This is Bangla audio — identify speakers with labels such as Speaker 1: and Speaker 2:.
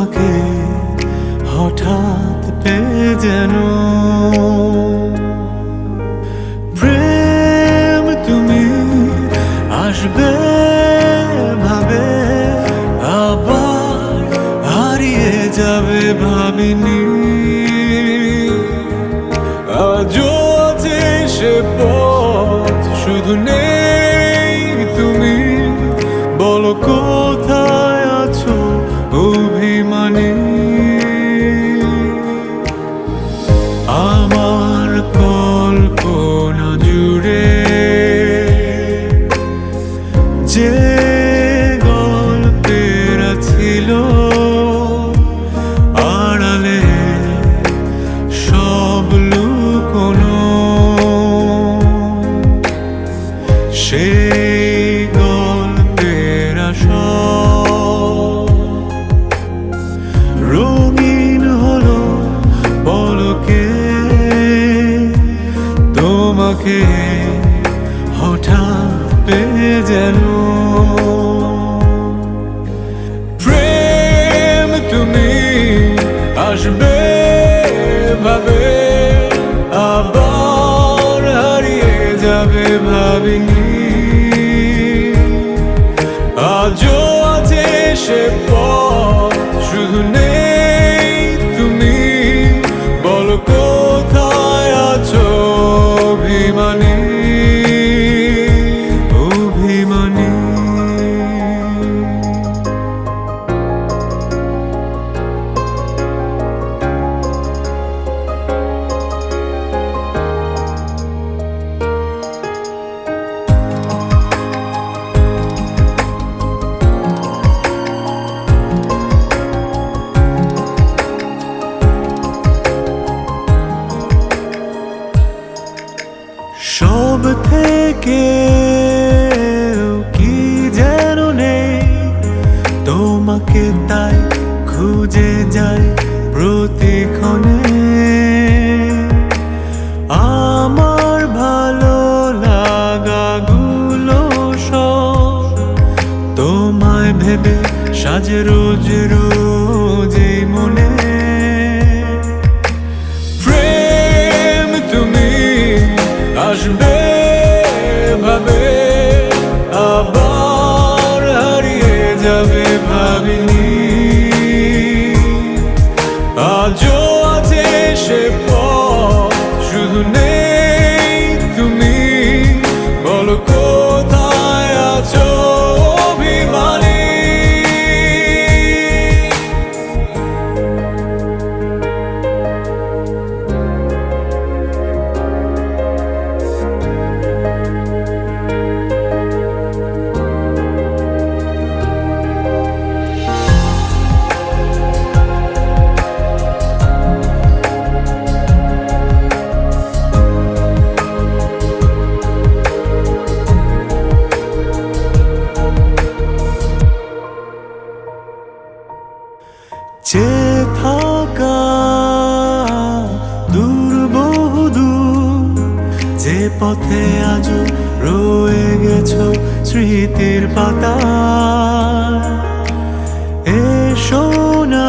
Speaker 1: তোমাকে হঠাৎ পেয়ে যেন প্রেম তুমি আসবে ভাবে আবার হারিয়ে যাবে ভাবিনি আজও আছে সে পথ শুধু নেই তুমি বলো কোথায় আছো অভিমানী আমার কল্পনা জুড়ে যে গল্পের ছিল আড়ালে সব লুকোনো সেই গল্পের আসল রঙিন হলো পলকে তোমাকে হঠাৎ পেয়ে যেন প্রেম তুমি আসবে ভাবে আবার হারিয়ে যাবে ভাবিনি আজও আছে সে পথ শুধু নেই তুমি বলো কোথায় আছো অভিমানী অভিমানী সব থেকে কি যেন নেই তোমাকে তাই খুঁজে যাই প্রতিক্ষণে আমার ভালো লাগাগুলো সব তোমায় ভেবে সাজে রোজ রোজ এই মনে প্রেম তুমি আসবে ভাবে আবার হারিয়ে যাবে ভাবিনি আজও আছে সে পথ শুধু নেই তুমি বলো কোথায় আছো অভিমানী চেয়ে থাকা দূর বহুদূর যে পথে আজ রয়ে গেছো স্মৃতির পাতা এসো না